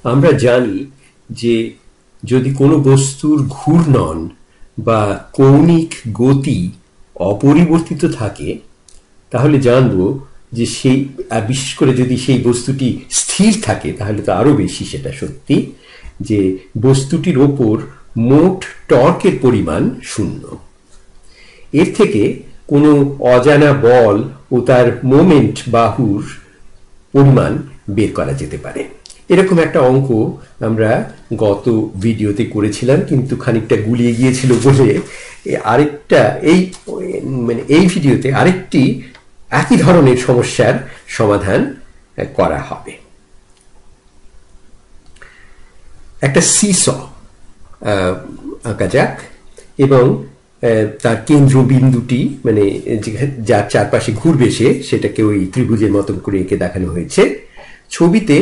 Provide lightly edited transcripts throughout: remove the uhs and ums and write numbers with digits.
আমরা জানি যে যদি কোনো বস্তুর ঘূর্ণন বা কৌণিক গতি অপরিবর্তিত থাকে তাহলে জানবো যে সেই, বিশেষ করে যদি সেই বস্তুটি স্থির থাকে তাহলে তো আরো বেশি সেটা সত্যি, যে বস্তুটির ওপর মোট টর্কের পরিমাণ শূন্য। এর থেকে কোনো অজানা বল ও তার মোমেন্ট বাহুর পরিমাণ বের করা যেতে পারে। এরকম একটা অঙ্ক আমরা গত ভিডিওতে করেছিলাম, কিন্তু খানিকটা গুলিয়ে গিয়েছিল বলে আরেকটা এই ভিডিওতে আরেকটি একই ধরনের সমস্যার সমাধান করা হবে। একটা সিস আঁকা যাক এবং তার কেন্দ্রবিন্দুটি মানে যার চারপাশে ঘুরবে সেটাকে ওই ত্রিভুজের মতন করে এঁকে দেখানো হয়েছে। ছবিতে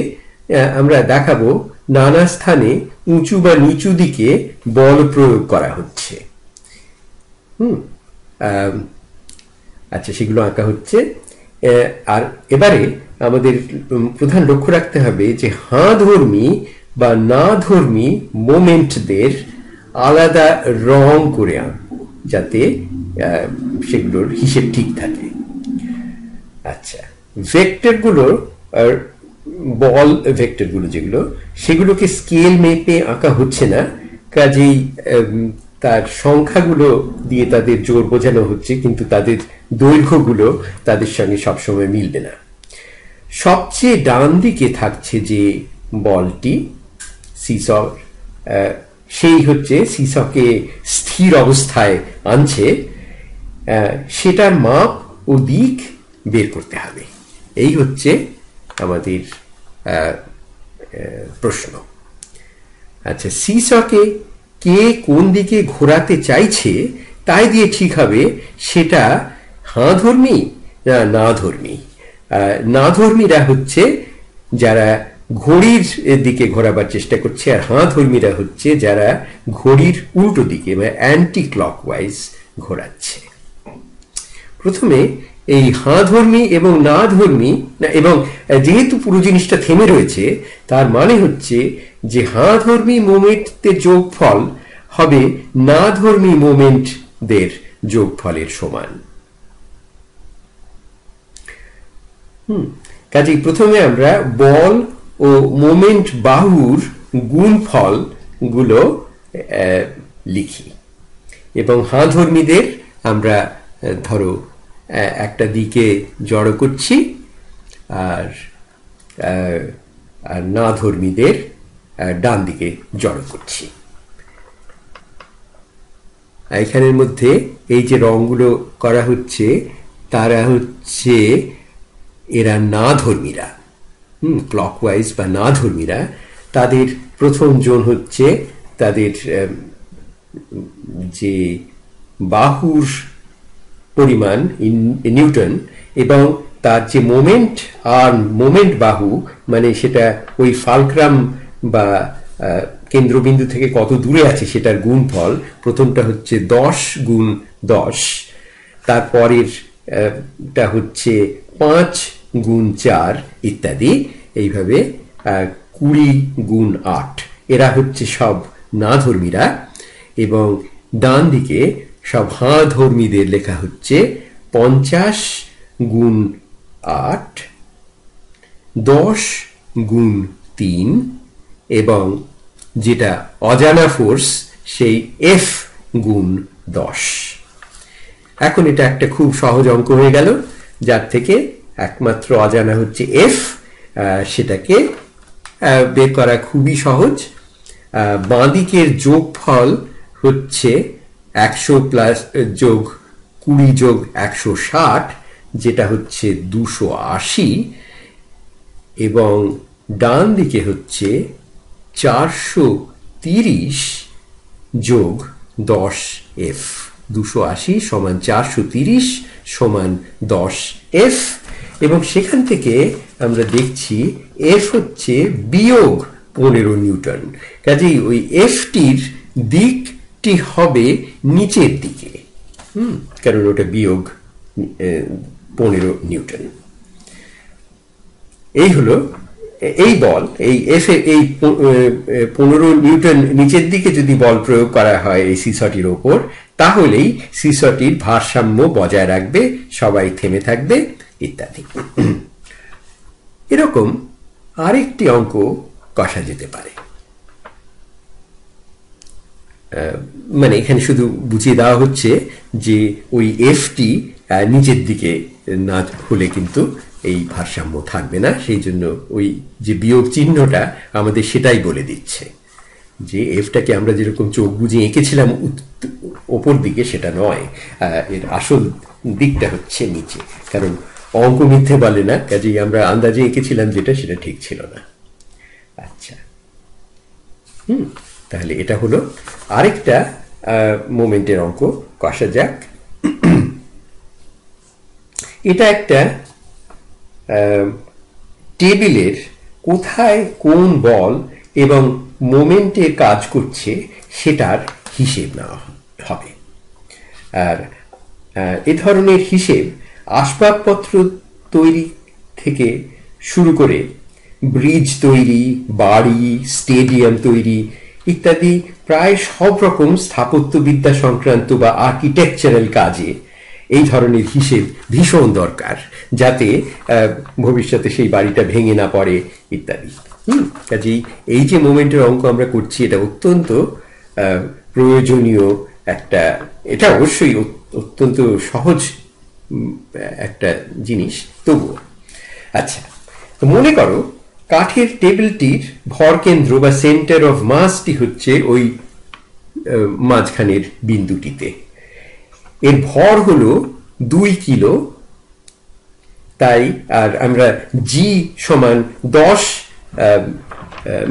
আমরা দেখাবো নানা স্থানে উঁচু বা নিচু দিকে বল প্রয়োগ করা হচ্ছে। আচ্ছা, সেগুলো আঁকা হচ্ছে। আর এবারে আমাদের প্রধান লক্ষ্য রাখতে হবে যে হাঁধর্মী বা না ধর্মী মোমেন্টদের আলাদা রং করে আঁকবো যাতে সেগুলোর হিসেব ঠিক থাকে। আচ্ছা, ভেক্টরগুলোর বল ভেক্টরগুলো যেগুলো সেগুলোকে স্কেল মেপে আঁকা হচ্ছে না, কাজেই তার সংখ্যাগুলো দিয়ে তাদের জোর বোঝানো হচ্ছে, কিন্তু তাদের দৈর্ঘ্যগুলো তাদের সঙ্গে সবসময় মিলবে না। সবচেয়ে ডান দিকে থাকছে যে বলটি সিস, সেই হচ্ছে সিসকে স্থির অবস্থায় আনছে, সেটার মাপ ও দিক বের করতে হবে। এই হচ্ছে আমাদের প্রশ্ন। আচ্ছা, সিসকে কে কোন দিকে ঘোরাতে চাইছে তাই দিয়ে ঠিক হবে সেটা হাঁধর্মী না না ধর্মী। না ধর্মীরা হচ্ছে যারা ঘড়ির দিকে ঘোরাবার চেষ্টা করছে, আর হাঁধর্মীরা হচ্ছে যারা ঘড়ির উল্টো দিকে মানে অ্যান্টি ক্লকওয়াইজ ঘোরাচ্ছে। প্রথমে এই হাঁধর্মী এবং না ধর্মী, এবং যেহেতু পুরো জিনিসটা থেমে রয়েছে তার মানে হচ্ছে যে হাঁধর্মী মোমেন্টদের যোগফল হবে না ধর্মী মোমেন্টদের যোগফলের সমান। কাজেই প্রথমে আমরা বল ও মোমেন্ট বাহুর গুণফল গুলো লিখি এবং হাঁধর্মীদের আমরা ধরো একটা দিকে জড়ো করছি আর না ধর্মীদের ডান দিকে জড়ো করছি। এখানের মধ্যে এই যে রংগুলো করা হচ্ছে তারা হচ্ছে এরা না ধর্মীরা, ক্লকওয়াইজ বা না ধর্মীরা। তাদের প্রথম জোন হচ্ছে তাদের যে বাহুর পরিমাণ নিউটন এবং তার যে মোমেন্ট আর মোমেন্ট বাহু মানে সেটা ওই ফালক্রাম বা কেন্দ্রবিন্দু থেকে কত দূরে আছে সেটার গুণফল। প্রথমটা হচ্ছে 10 গুণ 10, তারপরের টা হচ্ছে 5 গুণ 4 ইত্যাদি, এইভাবে 20 গুণ 8। এরা হচ্ছে সব না ধর্মীরা এবং ডান দিকে সব হাঁধর্মীদের লেখা হচ্ছে 50 গুণ 8, 10 গুণ 3 এবং যেটা অজানা ফোর্স সেই F গুণ 10। এখন এটা একটা খুব সহজ অঙ্ক হয়ে গেল, যার থেকে একমাত্র অজানা হচ্ছে F, সেটাকে বের করা খুবই সহজ। বাঁদিকের যোগফল হচ্ছে 100 প্লাস যোগ 20 যোগ 160, যেটা হচ্ছে 280, এবং ডান দিকে হচ্ছে 430 যোগ 10F। 280 সমান 430 সমান 10F, এবং সেখান থেকে আমরা দেখছি F হচ্ছে বিয়োগ 15 নিউটন। কাজেই ওই Fটির দিকটি হবে নিচের দিকে, কারণ ওটা বিয়োগ 15 নিউটন। এই হলো এই বল এই এফ এই 15 নিউটন নিচের দিকে যদি বল প্রয়োগ করা হয় এই সিসটির ওপর, তাহলেই সিসটির ভারসাম্য বজায় রাখবে, সবাই থেমে থাকবে ইত্যাদি। এরকম আরেকটি অঙ্ক কষা যেতে পারে। মানে এখানে শুধু বুঝিয়ে দেওয়া হচ্ছে যে ওই এফটি নিচের দিকে না হলে কিন্তু এই ভারসাম্য থাকবে না, সেই জন্য ওই যে বিয়োগ চিহ্নটা আমাদের সেটাই বলে দিচ্ছে যে এফটাকে আমরা যেরকম চোখ বুঝে এঁকেছিলাম ওপর দিকে, সেটা নয়, এর আসল দিকটা হচ্ছে নিচে, কারণ অঙ্ক মিথ্যে বলে না, কাজেই আমরা আন্দাজে এঁকেছিলাম যেটা সেটা ঠিক ছিল না। আচ্ছা, তাহলে এটা হলো আরেকটা মোমেন্টের অঙ্ক কষা যাক। এটা একটা টেবিলের কোথায় কোন বল এবং মোমেন্টে কাজ করছে সেটার হিসেব নেওয়া হবে। আর এ ধরনের হিসেব আসবাবপত্র তৈরি থেকে শুরু করে ব্রিজ তৈরি, বাড়ি, স্টেডিয়াম তৈরি ইত্যাদি প্রায় সব রকম স্থাপত্যবিদ্যা সংক্রান্ত বা আর্কিটেকচারাল কাজে এই ধরনের হিসেব ভীষণ দরকার, যাতে ভবিষ্যতে সেই বাড়িটা ভেঙে না পড়ে ইত্যাদি। কাজেই এই যে মোমেন্টের অঙ্ক আমরা করছি এটা অত্যন্ত প্রয়োজনীয় একটা, এটা অবশ্যই অত্যন্ত সহজ একটা জিনিস তবুও। আচ্ছা, তো মনে করো কাঠের টেবিলটির ভরকেন্দ্র বা সেন্টার অফ মাসটি হচ্ছে ওই মাঝখানের বিন্দুটিতে। এর ভর হলো 2 কিলো, তাই আর আমরা জি সমান 10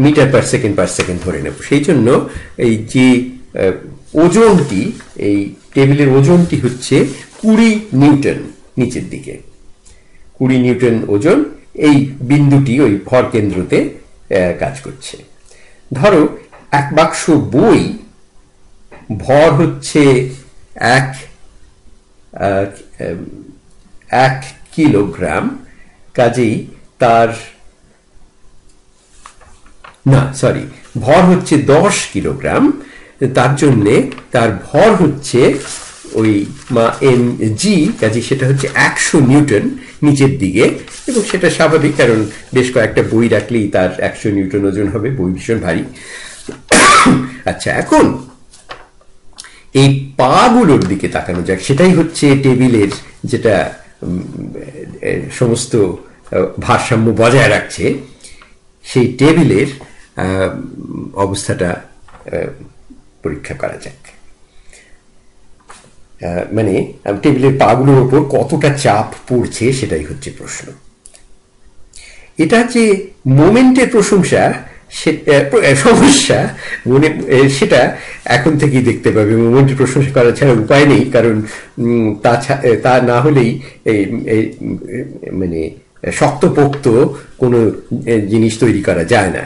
মিটার পার সেকেন্ড ধরে নেব। সেই জন্য এই যে ওজনটি, এই টেবিলের ওজনটি হচ্ছে 20 নিউটন, নিচের দিকে 20 নিউটন ওজন এই বিন্দুটি ওই ভর কেন্দ্রতে কাজ করছে। ধরো এক বাক্স বই ভর হচ্ছে 1 কিলোগ্রাম, কাজেই তার ভর হচ্ছে 10 কিলোগ্রাম, তার জন্যে তার ভর হচ্ছে ওই জি, কাজে সেটা হচ্ছে 100 নিউটন নিচের দিকে, এবং সেটা স্বাভাবিক, কারণ বেশ কয়েকটা বই রাখলেই তার 100 নিউটন ওজন হবে, বই ভীষণ ভারী। আচ্ছা, এখন এই পা গুলোর দিকে তাকানো যাক, সেটাই হচ্ছে টেবিলের যেটা সমস্ত ভারসাম্য বজায় রাখছে। সেই টেবিলের অবস্থাটা পরীক্ষা করা যাক। মানে টেবিলের পাগুলোর উপর কতটা চাপ পড়ছে সেটাই হচ্ছে প্রশ্ন। এটা যে মোমেন্টের সমস্যা সেটা এখন থেকেই দেখতে পাবে। মোমেন্টের প্রশংসা করা ছাড়া উপায় নেই, কারণ তা না হলেই মানে শক্তপোক্ত কোনো জিনিস তৈরি করা যায় না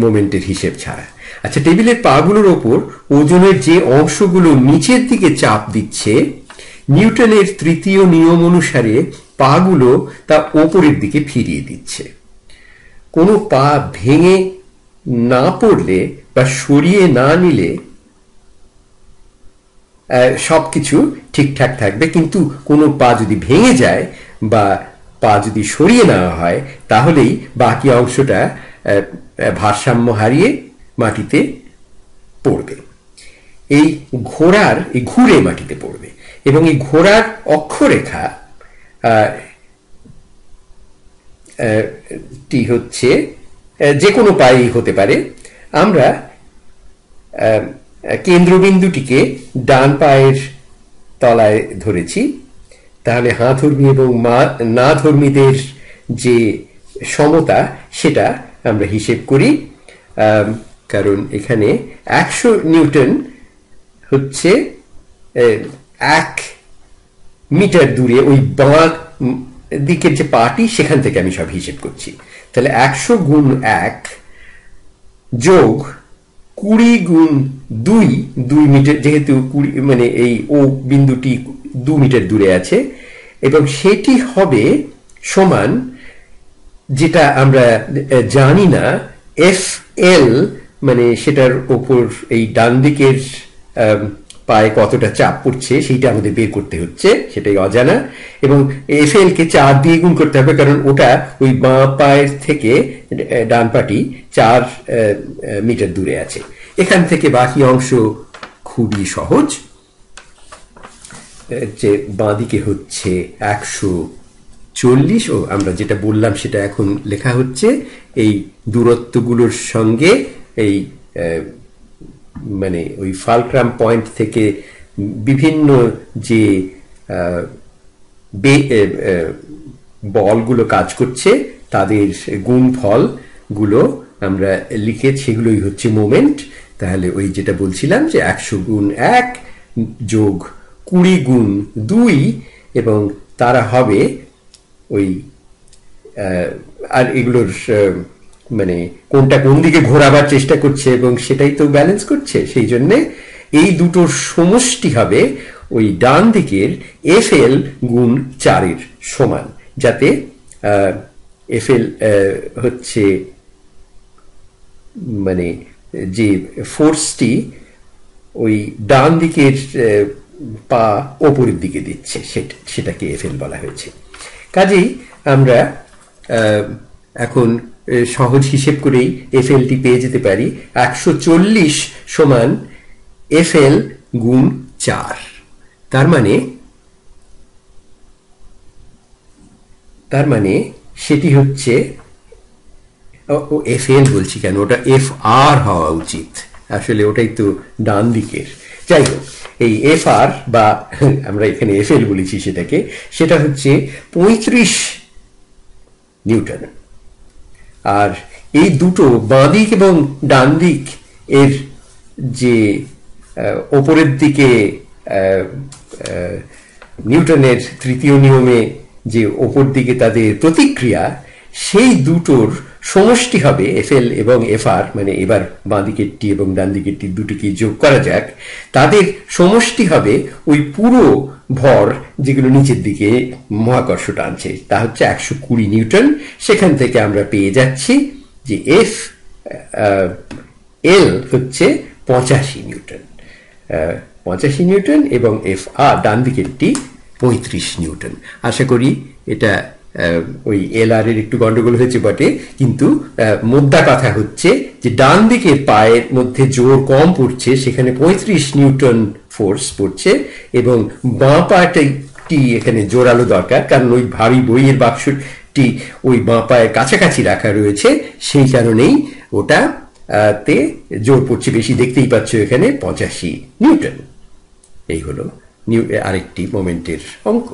মোমেন্টের হিসেব ছাড়া। আচ্ছা, টেবিলের পাগুলোর ওপর ওজনের যে অংশগুলো নিচের দিকে চাপ দিচ্ছে, নিউটনের তৃতীয় নিয়ম অনুসারে পাগুলো তা ওপরের দিকে ফিরিয়ে দিচ্ছে। কোনো পা ভেঙে না পড়লে বা সরিয়ে না নিলে সবকিছু ঠিকঠাক থাকবে, কিন্তু কোনো পা যদি ভেঙে যায় বা পা যদি সরিয়ে নেওয়া হয়, তাহলেই বাকি অংশটা ভারসাম্য হারিয়ে মাটিতে পড়বে। এই ঘুরে মাটিতে পড়বে, এবং এই ঘোড়ার অক্ষরেখা টি হচ্ছে যে কোনো পায়েই হতে পারে। আমরা কেন্দ্রবিন্দুটিকে ডান পায়ের তলায় ধরেছি, তাহলে হাঁধর্মী এবং না ধর্মীদের যে সমতা সেটা আমরা হিসেব করি, কারণ এখানে 100 নিউটন হচ্ছে 1 মিটার দূরে ওই বাঁ দিকের যে পাটি, সেখান থেকে আমি সব হিসেব করছি। তাহলে 100 গুণ 1 যোগ 20 গুণ 2 মিটার, যেহেতু 20 মানে এই ও বিন্দুটি 2 মিটার দূরে আছে, এবং সেটি হবে সমান যেটা আমরা জানি না এফ এল মানে সেটার ওপর এই ডান দিকের পায়ে কতটা চাপ পড়ছে সেইটা আমাদের বের করতে হচ্ছে, সেটাই অজানা। এবং এফ এল কে 4 দিয়ে গুণ করতে হবে, কারণ ওটা ওই বাঁ পায়ের থেকে ডান পাটি 4 মিটার দূরে আছে। এখান থেকে বাকি অংশ খুবই সহজ, যে বাঁ দিকে হচ্ছে 140, ও আমরা যেটা বললাম সেটা এখন লেখা হচ্ছে। এই দূরত্বগুলোর সঙ্গে এই মানে ওই ফালক্রাম পয়েন্ট থেকে বিভিন্ন যে বলগুলো কাজ করছে তাদের গুণফল গুলো আমরা লিখে, সেগুলোই হচ্ছে মোমেন্ট। তাহলে ওই যেটা বলছিলাম যে 100 গুণ 1 যোগ 20 গুণ 2, এবং তারা হবে ওই আর এগুলোর মানে কোনটা কোন দিকে ঘোরাবার চেষ্টা করছে এবং সেটাই তো ব্যালেন্স করছে, সেই জন্যে এই দুটোর সমষ্টি হবে ওই ডান দিকের এফ এল গুণ 4 সমান, যাতে এফ এল হচ্ছে মানে যে ফোর্সটি ওই ডান দিকের পা ওপরের দিকে দিচ্ছে সেটাকে এফ এল বলা হয়েছে। কাজেই আমরা এখন সহজ হিসেব করেই এফ এলটি পেয়ে যেতে পারি 140 সমান এফ এল গুণ 4। তার মানে সেটি হচ্ছে, এফ এল বলছি কেন, ওটা এফ আর হওয়া উচিত, আসলে ওটাই তো ডান দিকের। যাই হোক, এই এফ আর বা আমরা এখানে এফ এল বলেছি সেটা হচ্ছে 35 নিউটন। আর এই দুটো বাঁ দিক এবং ডান দিক এর যে ওপরের দিকে নিউটনের তৃতীয় নিয়মে যে ওপর দিকে তাদের প্রতিক্রিয়া, সেই দুটোর সমষ্টি হবে এফ এল এবং এফ আর। মানে এবার বাঁ দিকেরটি এবং ডান দিকেরটি দুটিকে যোগ করা যাক, তাদের সমষ্টি হবে ওই পুরো ভর যেগুলো নিচের দিকে মহাকর্ষ টানছে, তা হচ্ছে 120 নিউটন। সেখান থেকে আমরা পেয়ে যাচ্ছি যে এফ এল হচ্ছে 85 নিউটন, 85 নিউটন, এবং এফ আর ডান দিকেরটি 35 নিউটন। আশা করি এটা ওই এল আর এর একটু গন্ডগোল হয়েছে বটে, কিন্তু মোদ্দা কথা হচ্ছে যে ডান দিকের পায়ের মধ্যে জোর কম পড়ছে, সেখানে 35 নিউটন ফোর্স পড়ছে, এবং বাঁ পাটি এখানে জোরালো দরকার, কারণ ওই ভারী বইয়ের বাক্সটি ওই বাঁ পায়ের কাছাকাছি রাখা রয়েছে, সেই কারণেই ওটা তে জোর পড়ছে বেশি। দেখতেই পাচ্ছ এখানে 85 নিউটন। এই হলো আরেকটি মোমেন্টের অঙ্ক।